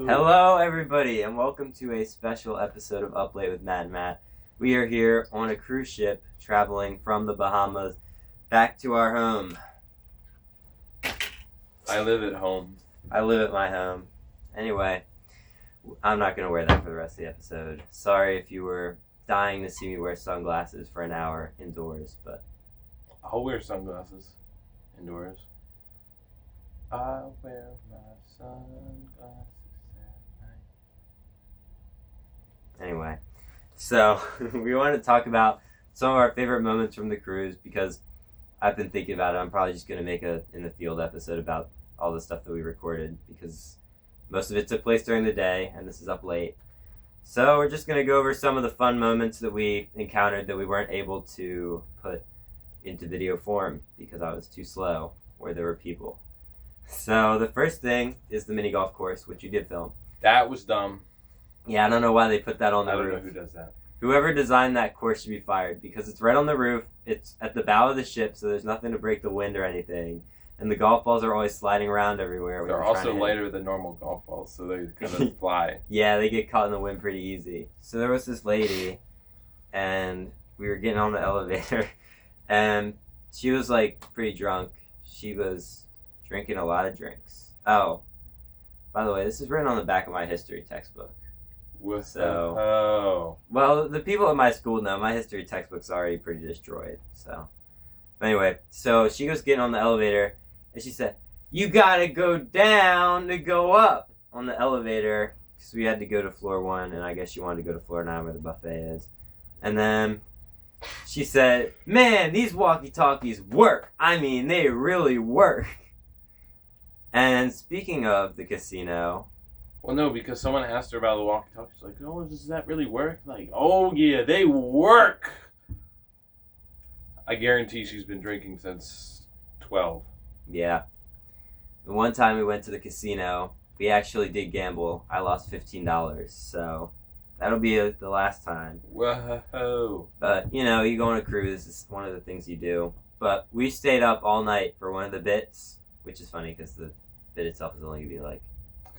Hello, everybody, and welcome to a special episode of Up Late with Matt and Matt. We are here on a cruise ship traveling from the Bahamas back to our home. I live at home. I live at my home. Anyway, I'm not going to wear that for the rest of the episode. Sorry if you were dying to see me wear sunglasses for an hour indoors, but... I'll wear sunglasses indoors. I'll wear my sunglasses at night. Anyway, so we want to talk about some of our favorite moments from the cruise because I've been thinking about it. I'm probably just going to make a in the field episode about all the stuff that we recorded because most of it took place during the day and this is up late. So we're just going to go over some of the fun moments that we encountered that we weren't able to put into video form because I was too slow or there were people. So the first thing is the mini golf course, which you did film. That was dumb. Yeah, I don't know why they put that on the roof. I don't know who does that. Whoever designed that course should be fired because it's right on the roof. It's at the bow of the ship, so there's nothing to break the wind or anything. And the golf balls are always sliding around everywhere. They're also lighter than normal golf balls, so they kind of fly. Yeah, they get caught in the wind pretty easy. So there was this lady, and we were getting on the elevator, and she was like pretty drunk. She was drinking a lot of drinks. Oh, by the way, this is written on the back of my history textbook. Well, the people at my school know my history textbook's already pretty destroyed. So, but anyway, so she was getting on the elevator, and she said, "You gotta go down to go up on the elevator." Because we had to go to floor 1, and I guess she wanted to go to floor 9 where the buffet is. And then she said, "Man, these walkie-talkies work. I mean, they really work." And speaking of the casino... Well, no, because someone asked her about the walkie-talkie. She's like, "Oh, does that really work?" Like, "Oh, yeah, they work." I guarantee she's been drinking since 12. Yeah. The one time we went to the casino, we actually did gamble. I lost $15, so that'll be the last time. Whoa. But, you know, you go on a cruise, it's one of the things you do. But we stayed up all night for one of the bits, which is funny because the bit itself is only going to be like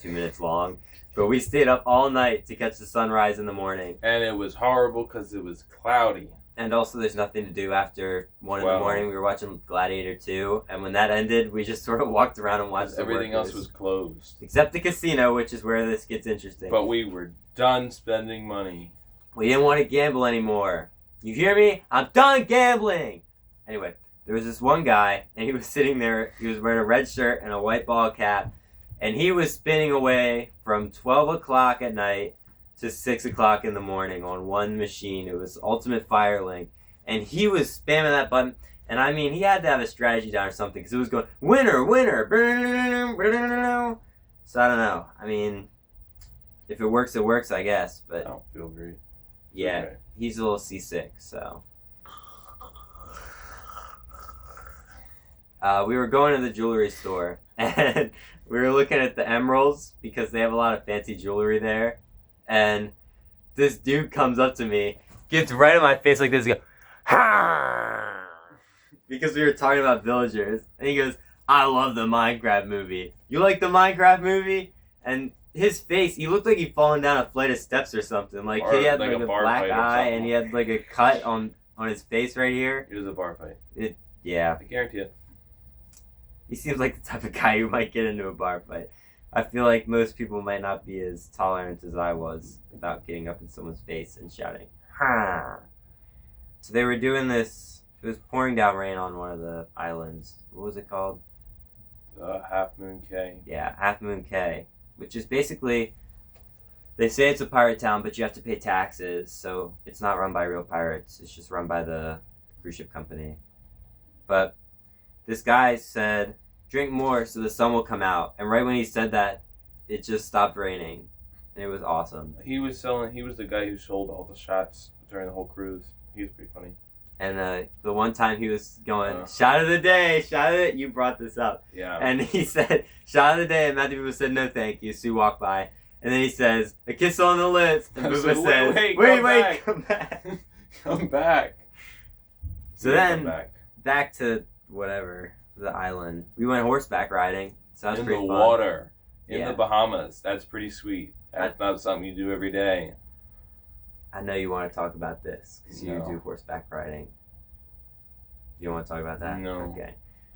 2 minutes long, but we stayed up all night to catch the sunrise in the morning. And it was horrible because it was cloudy. And also there's nothing to do after 1 in the morning. We were watching Gladiator 2, and when that ended, we just sort of walked around and watched the everything else was closed. Except the casino, which is where this gets interesting. But we were done spending money. We didn't want to gamble anymore. You hear me? I'm done gambling! Anyway, there was this one guy, and he was sitting there. He was wearing a red shirt and a white ball cap. And he was spinning away from 12 o'clock at night to 6 o'clock in the morning on one machine. It was Ultimate Fire Link. And he was spamming that button. And I mean, he had to have a strategy down or something because it was going, winner, winner. So I don't know. I mean, if it works, it works, I guess. But I don't feel great. Yeah, okay. He's a little seasick, so. We were going to the jewelry store. And we were looking at the emeralds because they have a lot of fancy jewelry there. And this dude comes up to me, gets right in my face like this, and goes, "Ha!" Because we were talking about villagers. And he goes, "I love the Minecraft movie. You like the Minecraft movie?" And his face, he looked like he'd fallen down a flight of steps or something. Like he had like a black eye and he had like a cut on his face right here. It was a bar fight. Yeah. I guarantee it. He seems like the type of guy who might get into a bar fight. I feel like most people might not be as tolerant as I was about getting up in someone's face and shouting, "Ha!" So they were doing this. It was pouring down rain on one of the islands. What was it called? Half Moon Cay. Yeah, Half Moon Cay. Which is basically, they say it's a pirate town, but you have to pay taxes. So it's not run by real pirates. It's just run by the cruise ship company. But this guy said, "Drink more so the sun will come out." And right when he said that, it just stopped raining. And it was awesome. He was the guy who sold all the shots during the whole cruise. He was pretty funny. And the one time he was going, "Shot of the day, shot of it." You brought this up. Yeah. And he said, "Shot of the day." And Matthew Booba said, "No, thank you." Sue walked by. And then he says, "A kiss on the lips." And Booba says, wait, come back. Come back. So then, back to whatever, the island. We went horseback riding. So that was pretty fun. In the water. in Yeah. the Bahamas. That's pretty sweet. That's not something you do every day. I know you want to talk about this because you No. do horseback riding. You don't want to talk about that? No. Okay.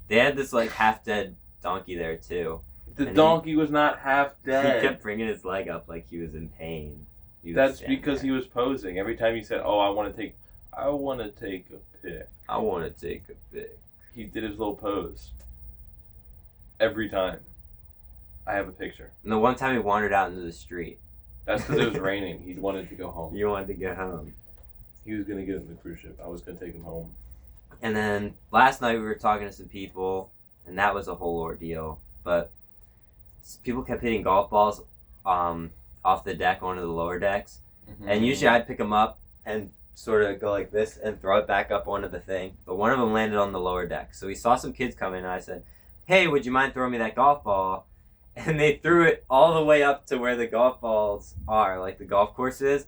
They had this like half dead donkey there too. The And donkey was not half dead. He kept bringing his leg up like he was in pain. That's because he was posing. Every time he said, "Oh, I want to take a pic," I want to take a pic. he did his little pose. Every time. I have a picture. And the one time he wandered out into the street. That's because it was raining. He wanted to go home. You wanted to go home. He was gonna get on the cruise ship. I was gonna take him home. And then last night we were talking to some people, and that was a whole ordeal. But people kept hitting golf balls off the deck onto the lower decks. Mm-hmm. And usually I'd pick them up and sort of go like this and throw it back up onto the thing. But one of them landed on the lower deck. So we saw some kids come in, and I said, "Hey, would you mind throwing me that golf ball?" And they threw it all the way up to where the golf balls are, like the golf course is.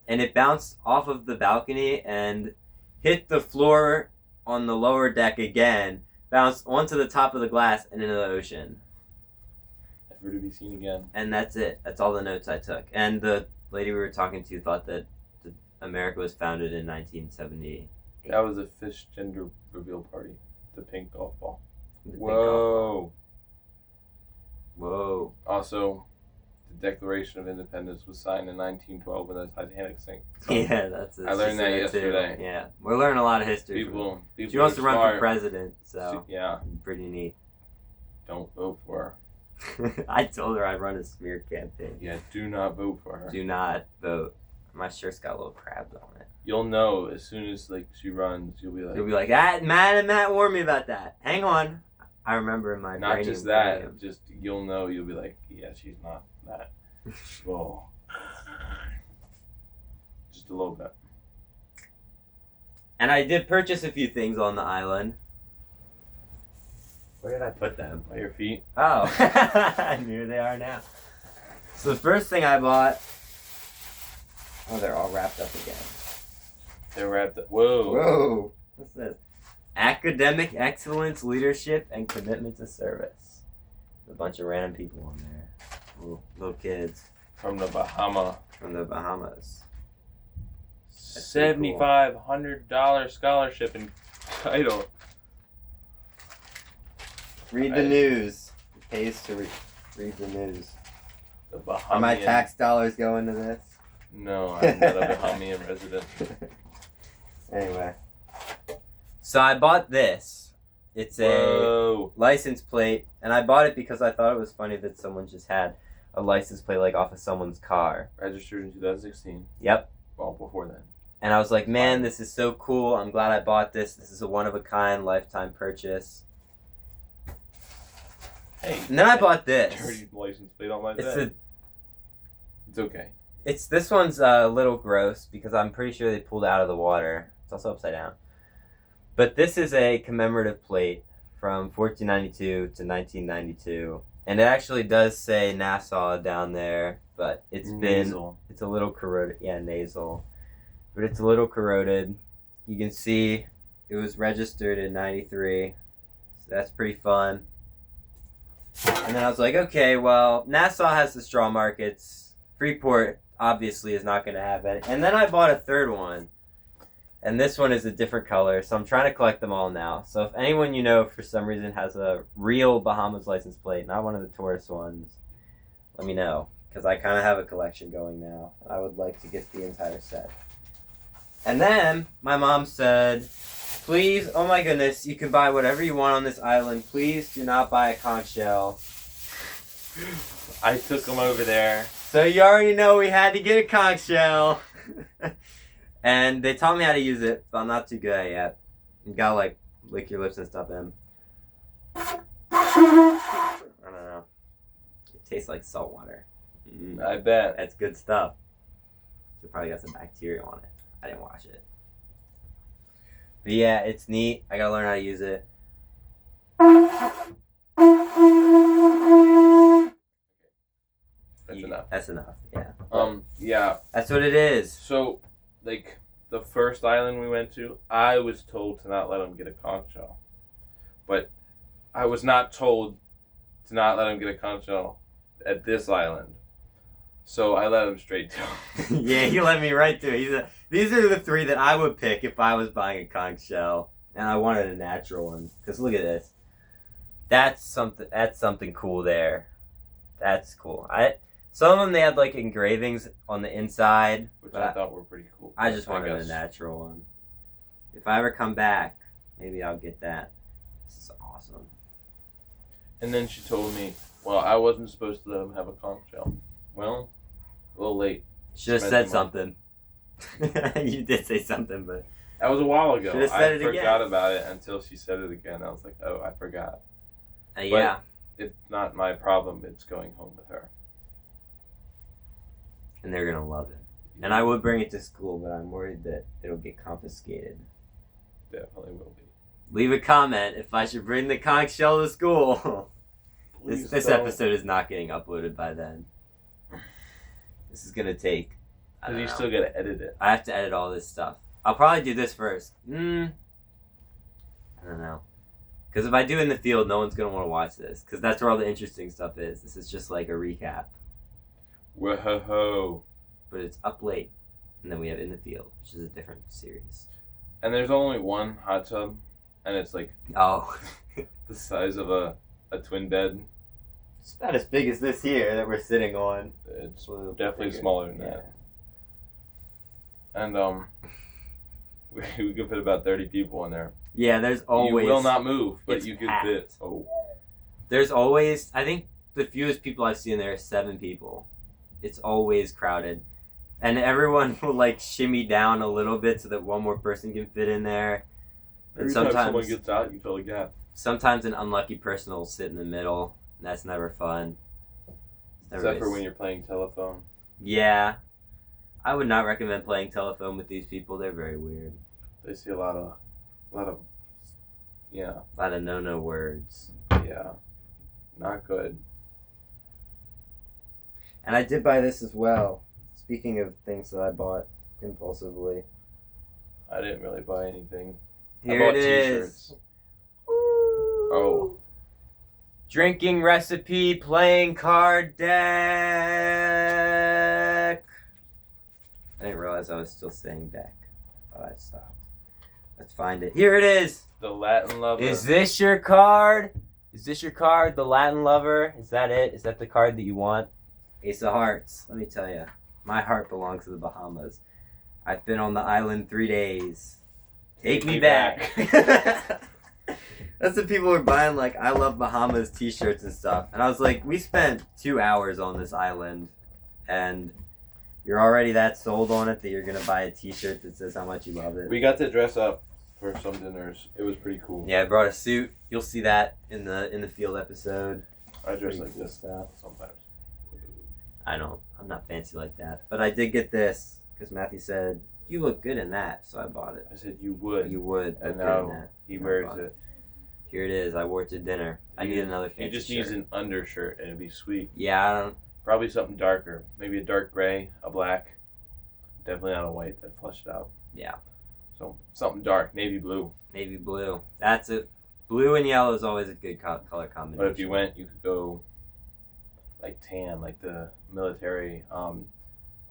And it bounced off of the balcony and hit the floor on the lower deck again, bounced onto the top of the glass and into the ocean. Never to be seen again. And that's it. That's all the notes I took. And the lady we were talking to thought that America was founded in 1970. That was a fish gender reveal party. The pink golf ball. The pink golf ball. Whoa. Whoa. Also, the Declaration of Independence was signed in 1912 when the Titanic sank. So Yeah, that's it. I learned that yesterday. Yeah, we're learning a lot of history. People She wants to are run smart. for president, so Yeah, pretty neat. don't vote for her. I told her I'd run a smear campaign. Yeah, do not vote for her. Do not vote. My shirt's got little crabs on it. You'll know as soon as like she runs. You'll be like, You'll be like, ah, Matt warned me about that. Hang on. I remember in my not brain. just that, just you'll know. You'll be like, yeah, she's not that. Whoa. Just a little bit. And I did purchase a few things on the island. Where did I put them? By your feet. Oh, I knew they are now. So the first thing I bought. Oh, they're all wrapped up again. They're wrapped up. Whoa. Whoa. What's this? Academic excellence, leadership, and commitment to service. A bunch of random people on there. Little kids. From the Bahama. From the Bahamas. $7,500 scholarship and title. Read the news. It pays to read the news. The Are my Bahamian. tax dollars going to this? No, I'm not a Bahamian resident. Anyway. So I bought this. It's a Whoa. license plate, and I bought it because I thought it was funny that someone just had a license plate like off of someone's car. Registered in 2016. Yep. Well, before then. And I was like, man, this is so cool. I'm glad I bought this. This is a one-of-a-kind, lifetime purchase. Hey. And then I bought this. Dirty license plate on my It's bed. It's okay. This one's a little gross because I'm pretty sure they pulled it out of the water. It's also upside down. But this is a commemorative plate from 1492 to 1992. And it actually does say Nassau down there, but it's a little corroded. Yeah, nasal. But it's a little corroded. You can see it was registered in 93. So that's pretty fun. And then I was like, okay, well, Nassau has the straw markets. Freeport obviously is not going to have any. And then I bought a third one. And this one is a different color, so I'm trying to collect them all now. So if anyone you know for some reason has a real Bahamas license plate, not one of the tourist ones, let me know. Because I kind of have a collection going now. I would like to get the entire set. And then my mom said, please, oh my goodness, you can buy whatever you want on this island. Please do not buy a conch shell. I took them over there. So you already know we had to get a conch shell. And they taught me how to use it, but I'm not too good at it yet. You gotta like lick your lips and stuff in. I don't know. It tastes like salt water. I bet. That's good stuff. It probably got some bacteria on it. I didn't wash it. But yeah, it's neat. I gotta learn how to use it. That's enough. That's enough, yeah. Yeah. That's what it is. So, like, the first island we went to, I was told to not let him get a conch shell. But I was not told to not let him get a conch shell at this island. So I let him straight to him. Yeah, he let me right to it. These are the 3 that I would pick if I was buying a conch shell, and I wanted a natural one. Cause look at this. That's something cool there. That's cool. Some of them they had like engravings on the inside, Which but I thought were pretty cool. I just wanted a natural one. If I ever come back, maybe I'll get that. This is awesome. And then she told me, well, I wasn't supposed to let him have a conch shell. Well, a little late. Should have said something. You did say something, but that was a while ago. Should have said it forgot again. about it until she said it again. I was like, oh, I forgot. Yeah. It's not my problem. It's going home with her. And they're gonna love it. And I would bring it to school, but I'm worried that it'll get confiscated. Definitely will be. Leave a comment if I should bring the conch shell to school. This episode is not getting uploaded by then. This is gonna take. Because you still gotta edit it. I have to edit all this stuff. I'll probably do this first. I don't know. Because if I do in the field, no one's gonna want to watch this. Because that's where all the interesting stuff is. This is just like a recap. Whoa. But it's up late, and then we have in the field, which is a different series. And there's only one hot tub, and it's like Oh. the size of a twin bed. It's about as big as this here that we're sitting on. It's definitely smaller than that. And we could fit about 30 people in there. Yeah, there's always. You will not move, but it's you could packed. fit. Oh. There's always. I think the fewest people I've seen there is 7 people. It's always crowded, and everyone will like shimmy down a little bit so that one more person can fit in there. Every time someone gets out, you fill a gap. Sometimes an unlucky person will sit in the middle. And that's never fun. Except for when you're playing telephone. Yeah. I would not recommend playing telephone with these people. They're very weird. They see a lot of yeah. A lot of no words. Yeah. Not good. And I did buy this as well. Speaking of things that I bought impulsively. I didn't really buy anything. Here I bought it is. t-shirts. Oh. Drinking recipe, playing card deck. I didn't realize I was still saying deck. Oh, I stopped. Let's find it. Here it is. The Latin Lover. Is this your card? Is this your card, the Latin Lover? Is that it? Is that the card that you want? Ace of Hearts. Let me tell you, my heart belongs to the Bahamas. I've been on the island 3 days. Take me back. That's what people were buying, like, I love Bahamas t-shirts and stuff. And I was like, we spent 2 hours on this island, and you're already that sold on it that you're going to buy a t-shirt that says how much you love it. We got to dress up for some dinners. It was pretty cool. Yeah, I brought a suit. You'll see that in the field episode. I dress Pretty like cool this stuff. sometimes. I don't. I'm not fancy like that. But I did get this, because Matthew said, you look good in that, so I bought it. I said you would. You would. And look good in now that. he And I wears bought it. Here it is. I wore it to dinner. I need another fancy He just shirt. needs an undershirt and it'd be sweet. Yeah, I don't. Probably something darker. Maybe a dark gray, a black. Definitely not a white that flushed out. Yeah. So something dark, navy blue. Navy blue. That's it. Blue and yellow is always a good color combination. But if you went, you could go like tan, like the military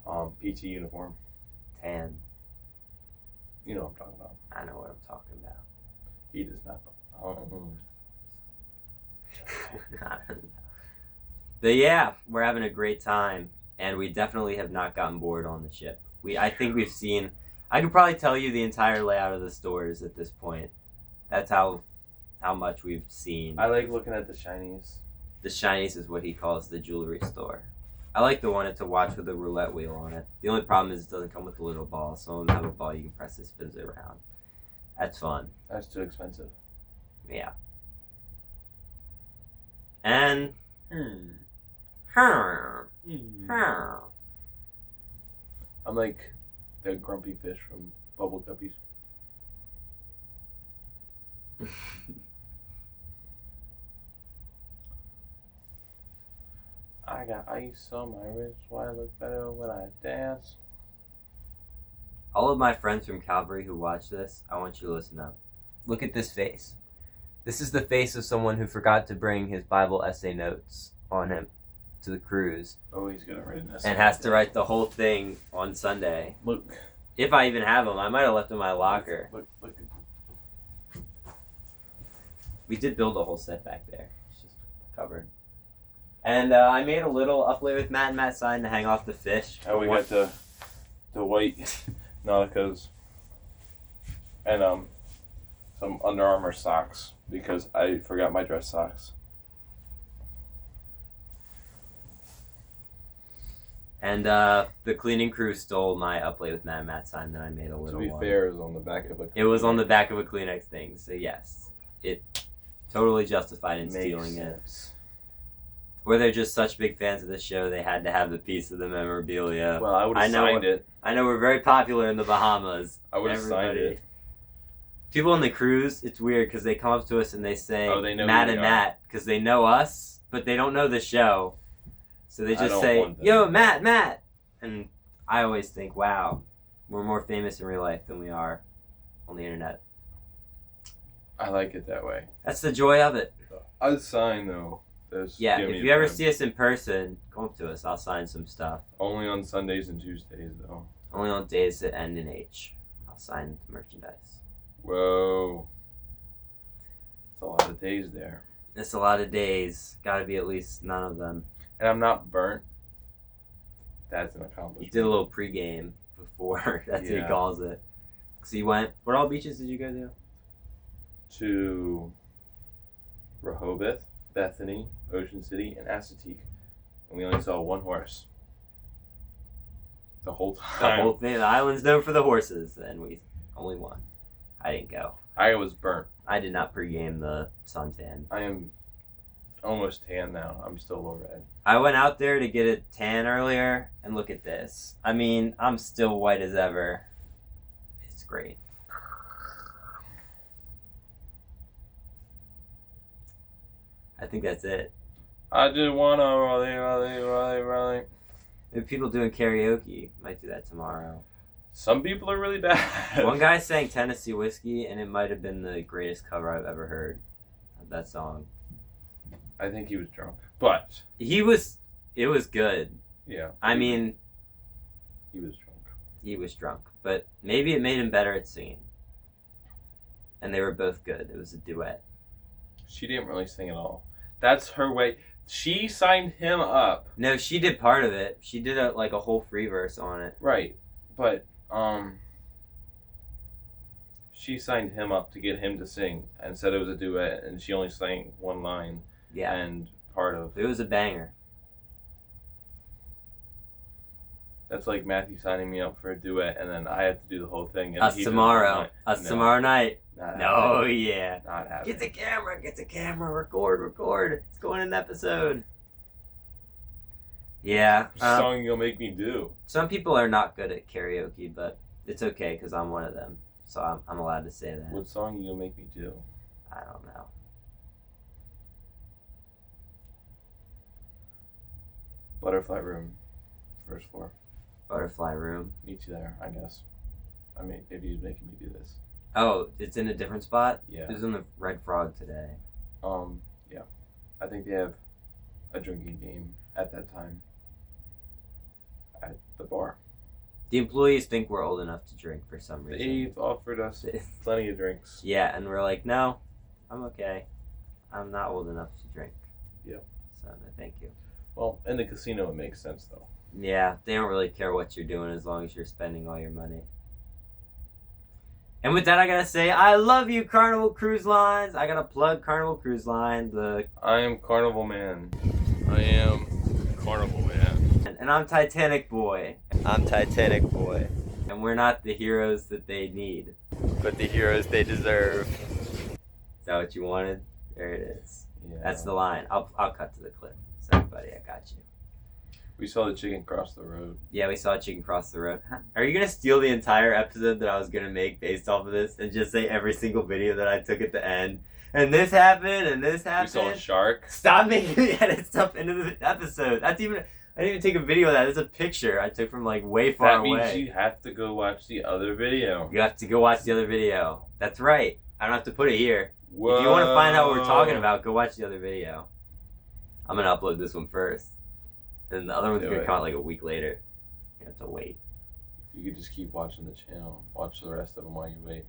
PT uniform. Tan. You know what I'm talking about. I know what I'm talking about. He does not. I don't know. But yeah, we're having a great time, and we definitely have not gotten bored on the ship. I think we've seen. I could probably tell you the entire layout of the stores at this point. That's how much we've seen. I like looking at the shinies. The shinies is what he calls the jewelry store. I like the one to watch with the roulette wheel on it. The only problem is it doesn't come with the little ball. Some of them have a ball you can press that spins it around. That's fun. That's too expensive. Yeah. And I'm like the grumpy fish from Bubble Guppies. I got ice on my wrist. Why I look better when I dance? All of my friends from Calvary who watch this, I want you to listen up. Look at this face. This is the face of someone who forgot to bring his Bible essay notes on him to the cruise. Oh, he's gonna write an essay. And has to write the whole thing on Sunday. Look. If I even have them. I might have left them in my locker. Look. We did build a whole set back there. It's just covered. And I made a little uplay with Matt and Matt sign to hang off the fish. Oh, we got the white Nauticas and some Under Armour socks because I forgot my dress socks. And the cleaning crew stole my uplay with Matt and Matt sign that I made a little To be one. fair, it was on the back of a... It was on the back of a Kleenex thing, so yes. It totally justified in stealing it. Or they're just such big fans of the show, they had to have the piece of the memorabilia. Well, I would have signed it. I know we're very popular in the Bahamas. I would have signed it. People on the cruise, it's weird because they come up to us and they say they know Matt who we and are. Matt because they know us, but they don't know the show. So they I just don't say, want them. "Yo, Matt." And I always think, wow, we're more famous in real life than we are on the internet. I like it that way. That's the joy of it. I'd sign, though. Yeah, if you ever see us in person, come up to us. I'll sign some stuff. Only on Sundays and Tuesdays, though. Only on days that end in H. I'll sign the merchandise. Whoa. That's a lot of days there. It's a lot of days. Gotta be at least none of them. And I'm not burnt. That's an You accomplishment. did a little pregame before. That's what he Yeah. calls it. So you went. What all beaches did you go to? To Rehoboth, Bethany, Ocean City, and Assateague. And we only saw one horse. The whole The time. whole thing. The island's known for the horses, and we only won. I didn't go. I was burnt. I did not pregame the suntan. I am almost tan now. I'm still low red. I went out there to get a tan earlier, and look at this. I mean, I'm still white as ever. It's great. I think that's it. I just wanna rally. Maybe people doing karaoke might do that tomorrow. Some people are really bad. One guy sang Tennessee Whiskey, and it might have been the greatest cover I've ever heard of that song. I think he was drunk. But, It was good. yeah. I mean, He was drunk. he was drunk, but maybe it made him better at singing. And they were both good. It was a duet. She didn't really sing at all. That's her way. She signed him up. No, she did part of it. She did a whole free verse on it. Right. But, she signed him up to get him to sing and said it was a duet, and she only sang one line Yeah, and part of. it was a banger. That's like Matthew signing me up for a duet, and then I have to do the whole thing. And Us he does tomorrow. not- Us No. tomorrow night. Not No, happening. yeah. Not happening. Get the camera, record. It's going in the episode. Yeah. Song you'll make me do. Some people are not good at karaoke, but it's okay because I'm one of them. So I'm allowed to say that. What song you'll make me do? I don't know. Butterfly Room, first floor. Butterfly Room. Meet you there, I guess. I mean, if he's making me do this. Oh, it's in a different spot? Yeah. It was in the Red Frog today. Yeah. I think they have a drinking game at that time at the bar. The employees think we're old enough to drink for some reason. They've offered us plenty of drinks. Yeah, and we're like, no, I'm okay. I'm not old enough to drink. Yep. So, no, thank you. Well, in the casino, it makes sense, though. Yeah, they don't really care what you're doing as long as you're spending all your money. And with that, I gotta say, I love you, Carnival Cruise Lines. I gotta plug Carnival Cruise Line. I am Carnival Man. I am Carnival Man. And I'm Titanic Boy. I'm Titanic Boy. And we're not the heroes that they need, but the heroes they deserve. Is that what you wanted? There it is. Yeah. That's the line. I'll cut to the clip. Sorry, buddy, I got you. We saw the chicken cross the road. Yeah, we saw a chicken cross the road. Are you gonna steal the entire episode that I was gonna make based off of this and just say every single video that I took at the end? And this happened, and this We happened. saw a shark. Stop making me edit stuff into the episode. I didn't even take a video of that. It's a picture I took from like way far That means away. you have to go watch the other video. You have to go watch the other video. That's right. I don't have to put it here. Whoa. If you want to find out what we're talking about, go watch the other video. I'm gonna upload this one first. And the other one's Do gonna it. come out like a week later. You have to wait. You could just keep watching the channel. Watch the rest of them while you wait.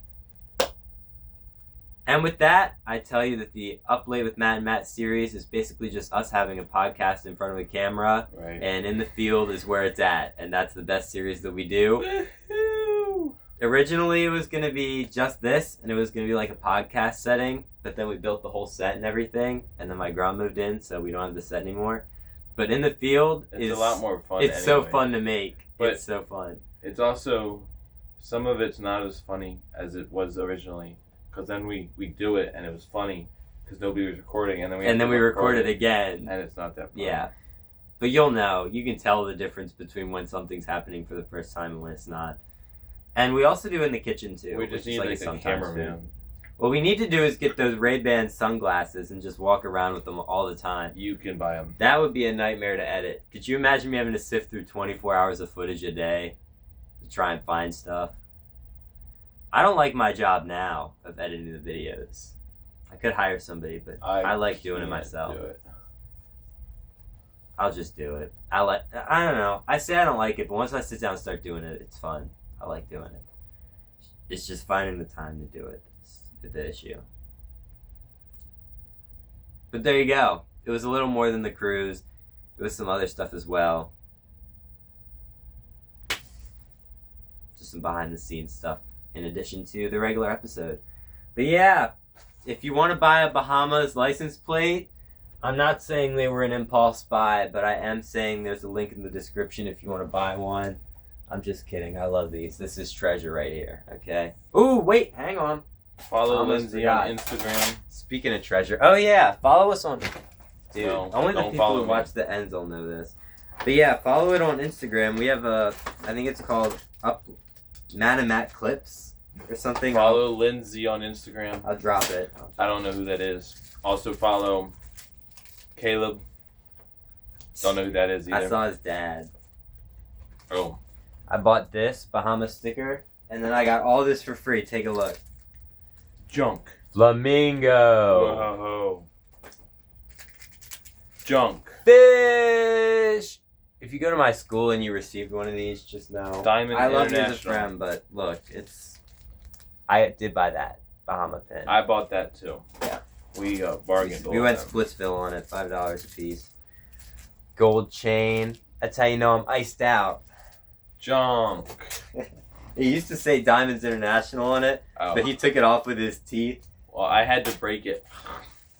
And with that, I tell you that the Up Late with Matt and Matt series is basically just us having a podcast in front of a camera, Right. and in the field is where it's at, and that's the best series that we do. Woohoo! Originally, it was going to be just this, and it was going to be like a podcast setting, but then we built the whole set and everything, and then my grandma moved in, so we don't have the set anymore. But in the field, It's a lot more fun. It's so anyway. fun to make. But- it's so fun. It's also, some of it's not as funny as it was originally. Because then we do it and it was funny because nobody was recording. And then we record it again. And it's not that funny. Yeah. But you'll know. You can tell the difference between when something's happening for the first time and when it's not. And we also do it in the kitchen too. We which just is need like a sometimes cameraman. food. What we need to do is get those Ray-Ban sunglasses and just walk around with them all the time. You can buy them. That would be a nightmare to edit. Could you imagine me having to sift through 24 hours of footage a day to try and find stuff? I don't like my job now of editing the videos. I could hire somebody, but I like doing it can't myself. do it. I'll just do it. I don't know. I say I don't like it, but once I sit down and start doing it, it's fun. I like doing it. It's just finding the time to do it. It's the issue. But there you go. It was a little more than the cruise. It was some other stuff as well. Just some behind the scenes stuff in addition to the regular episode. But yeah, if you want to buy a Bahamas license plate, I'm not saying they were an impulse buy, but I am saying there's a link in the description if you want to buy one. I'm just kidding. I love these. This is treasure right here, okay? Ooh, wait, hang on. Follow Almost Lindsay forgot. on Instagram. Speaking of treasure, oh yeah, follow us on... Dude, No, only the don't people follow who me. watch the ends will know this. But yeah, follow it on Instagram. We have a, I think it's called Matt and Matt Clips or something. Follow Lindsay on Instagram. I'll drop it. I don't know who that is. Also follow Caleb. Don't know who that is either. I saw his dad. Oh. I bought this Bahamas sticker, and then I got all this for free. Take a look. Junk. Flamingo. Whoa. Junk. Fish. If you go to my school and you received one of these, just know. Diamond I love you as a International. friend, but look, it's. I did buy that Bahama pin. I bought that too. Yeah. We bargained. We all went them. Splitsville on it, $5 a piece. Gold chain. That's how you know I'm iced out. Junk. It used to say Diamonds International on it, Oh. but he took it off with his teeth. Well, I had to break it.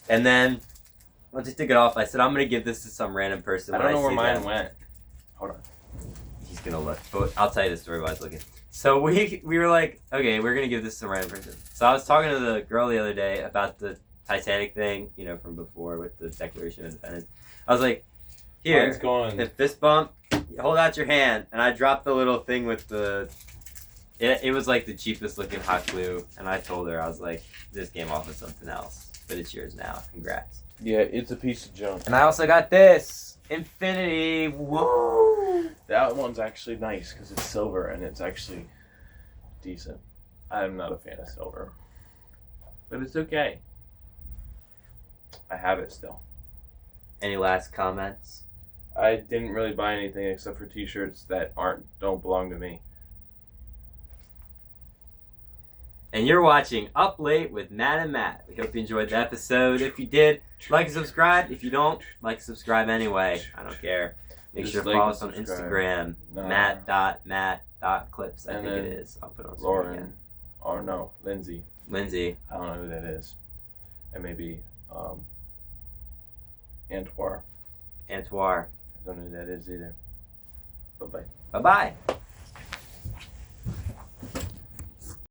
And then, once he took it off, I said, I'm going to give this to some random person. I don't know where see mine them. went. Hold on. He's going to look. But I'll tell you the story while he's looking. So we were like, okay, we're going to give this to some random person. So I was talking to the girl the other day about the Titanic thing, you know, from before with the Declaration of Independence. I was like, here, Mine's going. the fist bump, hold out your hand. And I dropped the little thing with the... It was like the cheapest looking hot glue. And I told her, I was like, this came off with something else. But it's yours now. Congrats. Yeah, it's a piece of junk. And I also got this. Infinity. Whoa. That one's actually nice because it's silver and it's actually decent. I'm not a fan of silver. But it's okay. I have it still. Any last comments? I didn't really buy anything except for t-shirts that don't belong to me. And you're watching Up Late with Matt and Matt. We hope you enjoyed the episode. If you did, like and subscribe. If you don't, like, subscribe anyway. I don't care. Make Just sure to like follow and us on subscribe. Instagram. Nah. Matt.matt.clips. I And think it then is. I'll put it on screen Lauren, again. or no, Lindsay. Lindsay. I don't know who that is. And maybe Antoine. Antoine. I don't know who that is either. Bye-bye. Bye-bye.